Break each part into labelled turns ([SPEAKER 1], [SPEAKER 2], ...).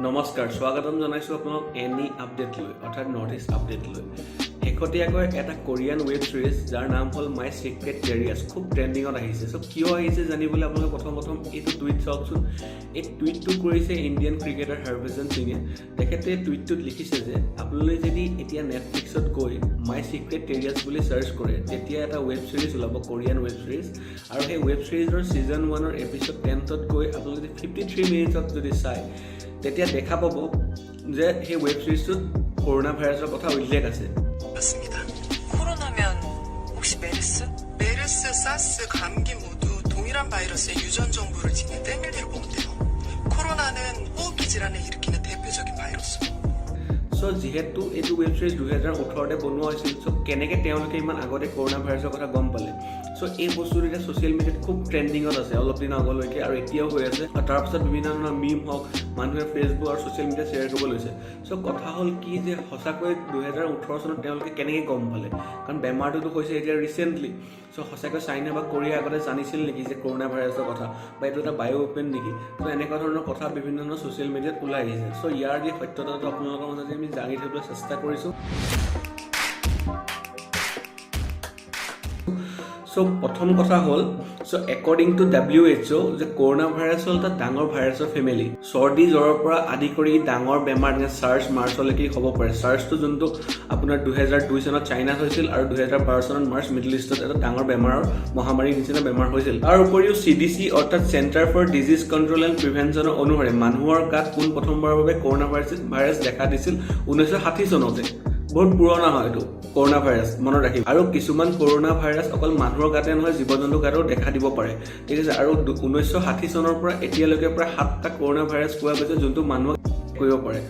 [SPEAKER 1] নমস্কাৰ স্বাগতম জনাইছো আপোনাক এনি আপডেট লৈ অৰ্থাৎ নৰ্থ ইষ্ট আপডেট লৈ শেহতীয়াকৈ এটা কোৰিয়ান ৱেব সিৰিজ যাৰ নাম হ'ল মাই সিক্ৰেট টেৰিয়াছ খুব ট্ৰেন্ডিঙত আহিছে সো কিয় আহিছে জানিবলৈ আপোনালোকে প্ৰথম এইটো টুইট চাওকচোন এই টুইটটো কৰিছে ইণ্ডিয়ান ক্ৰিকেটাৰ হৰভজন সিঙে তেখেতে টুইটটোত লিখিছে যে আপোনালোকে যদি এতিয়া নেটফ্লিক্সত গৈ মাই সিক্ৰেট টেৰিয়াছ বুলি সাৰ্চ কৰে তেতিয়া এটা ৱেব সিৰিজ ওলাব কোৰিয়ান ৱেব সিৰিজ আৰু সেই ৱেব সিৰিজৰ সিজন 1ৰ এপিসোড 10ত গৈ আপোনালোকে 53 মিনিটত যদি চাই তেতিয়া দেখা পাব যে সেই ৱেব সিৰিজটোত কৰোনা ভাইৰাছৰ কথা উল্লেখ আছে
[SPEAKER 2] 맞습니다. 코로나면 혹시 메르스? 메르스, 사스, 감기 모두 동일한 바이러스의 유전 정보를 짓는 땡글리를 보면 돼요. 코로나는 호흡기 질환을 일으키는 대표적인 바이러스.
[SPEAKER 1] সো যেহেতু এইটো ৱেব সিৰিজ 2018তে বনোৱা হৈছিল সো কেনেকৈ তেওঁলোকে ইমান আগতে কৰোনা ভাইৰাছৰ কথা গম পালে সো এই বস্তুটো এতিয়া ছ'চিয়েল মিডিয়াত খুব ট্ৰেন্ডিঙত আছে অলপ দিন আগলৈকে আৰু এতিয়াও হৈ আছে আৰু তাৰপিছত বিভিন্ন ধৰণৰ মিম হওক মানুহে ফেচবুক আৰু ছ'চিয়েল মিডিয়া শ্বেয়াৰ কৰিব লৈছে সো কথা হ'ল কি যে সঁচাকৈ 2018 চনত তেওঁলোকে কেনেকৈ গম পালে কাৰণ বেমাৰটোতো হৈছে এতিয়া ৰিচেণ্টলি সো সঁচাকৈ চাইনা বা কোৰিয়া আগতে জানিছিল নেকি যে কৰোনা ভাইৰাছৰ কথা বা এইটো এটা বায়ো ওপেন নেকি সো এনেকুৱা ধৰণৰ কথা বিভিন্ন ধৰণৰ ছ'চিয়েল মিডিয়াত ওলাই আহিছে সো ইয়াৰ যি সত্যতাটো আপোনালোকৰ মাজত আমি জানি থাকিবলৈ চেষ্টা কৰিছোঁ সো প্ৰথম কথা হ'ল সো একৰ্ডিং টু WHO যে কৰোনা ভাইৰাছ হ'ল এটা ডাঙৰ ভাইৰাছৰ ফেমিলি চৰ্দি জ্বৰৰ পৰা আদি কৰি ডাঙৰ বেমাৰ যেনে সাৰ্চ মাৰ্চলৈকে হ'ব পাৰে সাৰ্চটো যোনটো আপোনাৰ 2002 চনত চাইনাত হৈছিল আৰু 2012 চনত মাৰ্চ মিডল ইষ্টত এটা ডাঙৰ বেমাৰৰ মহামাৰীৰ নিচিনা বেমাৰ হৈছিল তাৰ উপৰিও CDC অৰ্থাৎ centre for disease control and প্ৰিভেনশ্যনৰ অনুসৰি মানুহৰ গাত কোন প্ৰথমবাৰৰ বাবে কৰোনা ভাইৰাছ দেখা দিছিল 1960 চনতে বহুত পুৰণা হয় এইটো কৰোনা ভাইৰাছ মনত ৰাখিব আৰু কিছুমান কৰোনা ভাইৰাছ অকল মানুহৰ গাতে নহয় জীৱ-জন্তুৰ গাতেও দেখা দিব পাৰে ঠিক আছে আৰু 1960 চনৰ পৰা এতিয়ালৈকে প্ৰায় 7টা কৰোনা ভাইৰাছ পোৱা গৈছে যোনটো মানুহক কৰিব পাৰে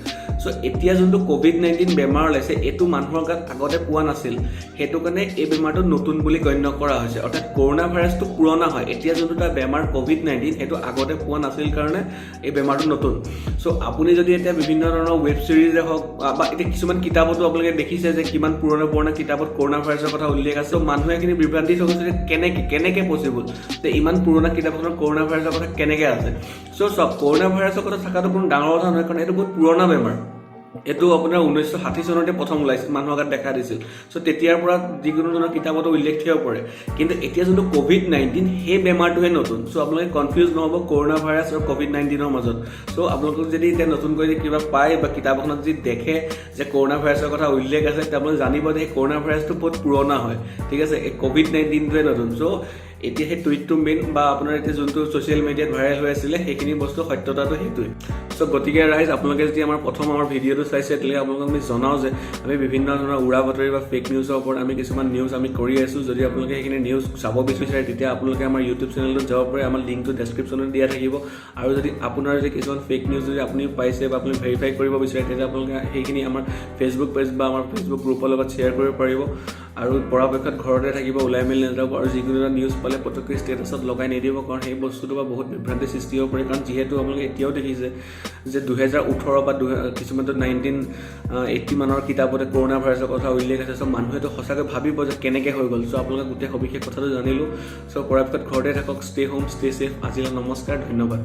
[SPEAKER 1] সো এতিয়া যোনটো কোভিড-19 বেমাৰ ওলাইছে এইটো মানুহৰ গাত আগতে পোৱা নাছিল হেতু কাৰণে এই বেমাৰটো নতুন বুলি গণ্য কৰা হৈছে অৰ্থাৎ কৰোনা ভাইৰাছটো পুৰণা হয় এতিয়া যোনটো এটা বেমাৰ কোভিড-19 হেতু আগতে পোৱা নাছিল কাৰণে এই বেমাৰটো নতুন সো আপুনি যদি এতিয়া বিভিন্ন ধৰণৰ ৱেব সিৰিজে হওক বা এতিয়া কিছুমান কিতাপতো আপোনালোকে দেখিছে যে কিমান পুৰণা কিতাপত কৰোনা ভাইৰাছৰ কথা উল্লেখ আছে মানুহে এখিনি বিভ্ৰান্তি হৈ গৈছে যে কেনেকৈ পসিবল যে ইমান পুৰণা কিতাপখনত কৰোনা ভাইৰাছৰ কথা কেনেকৈ আছে সো সব কৰোনা ভাইৰাছৰ কথা থকাটো কোনো ডাঙৰ কথা নহয় কাৰণ এইটো বহুত পুৰণা বেমাৰ এটো আপোনাৰ 1960 চনতে প্ৰথম ওলাইছিল মানুহৰ গাত দেখা দিছিল সো তেতিয়াৰ পৰা যিকোনো ধৰণৰ কিতাপতো উল্লেখ থাকিব পাৰে কিন্তু এতিয়া যোনটো কোভিড-19 সেই বেমাৰটোহে নতুন সো আপোনালোকে কনফিউজ নহব কৰোনা ভাইৰাছ আৰু কোভিড-19ৰ মাজত সো আপোনালোকে যদি এতিয়া নতুনকৈ কিবা পায় বা কিতাপখনত যদি দেখে যে কৰোনা ভাইৰাছৰ কথা উল্লেখ আছে আপোনালোকে জানিব যে কৰোনা ভাইৰাছটো বহুত পুৰণা হয় ঠিক আছে এই কোভিড-19টোৱে নতুন সো এতিয়া সেই টুইটটো মেইন বা আপোনাৰ এতিয়া যোনটো ছ'চিয়েল মিডিয়াত ভাইৰেল হৈ আছিলে সেইখিনি বস্তু সত্যতাটো সেইটোৱে সো গতিকে ৰাইজ আপোনালোকে যদি আমাৰ ভিডিঅ'টো চাইছে তেতিয়াহ'লে আপোনালোকক আমি জনাওঁ যে আমি বিভিন্ন ধৰণৰ উৰা বাতৰি বা ফেক নিউজৰ ওপৰত আমি কিছুমান নিউজ আমি কৰি আছোঁ যদি আপোনালোকে সেইখিনি নিউজ চাব বিচাৰে তেতিয়া আপোনালোকে আমাৰ ইউটিউব চেনেলটোত যাব পাৰে আমাৰ লিংকটো ডেছক্ৰিপশ্যনত দিয়া থাকিব আৰু যদি আপোনাৰ যে কিছুমান ফেক নিউজ যদি আপুনি পাইছে বা আপুনি ভেৰিফাই কৰিব বিচাৰে তেতিয়া আপোনালোকে সেইখিনি আমাৰ ফেচবুক পেজ বা আমাৰ ফেচবুক গ্ৰুপৰ লগত শ্বেয়াৰ কৰিব পাৰিব আৰু পৰাপক্ষত ঘৰতে থাকিব ওলাই মেলি নাযাব আৰু যিকোনো এটা নিউজ পালে পটককৈ ষ্টেটাছত লগাই নিদিব কাৰণ সেই বস্তুটো বা বহুত বিভ্ৰান্তি সৃষ্টি হ'ব পাৰে কাৰণ যিহেতু আপোনালোকে এতিয়াও দেখিছে যে 2018 বা কিছুমানটো 1980 মানৰ কিতাপতে কৰোনা ভাইৰাছৰ কথা উল্লেখ আছে সব মানুহেতো সঁচাকৈ ভাবিব যে কেনেকৈ হৈ গ'ল সো আপোনালোকে গোটেই সবিশেষ কথাটো জানিলোঁ সো পৰাপক্ষত ঘৰতে থাকক ষ্টে হোম ষ্টে ছেফ আজিলৈ নমস্কাৰ ধন্যবাদ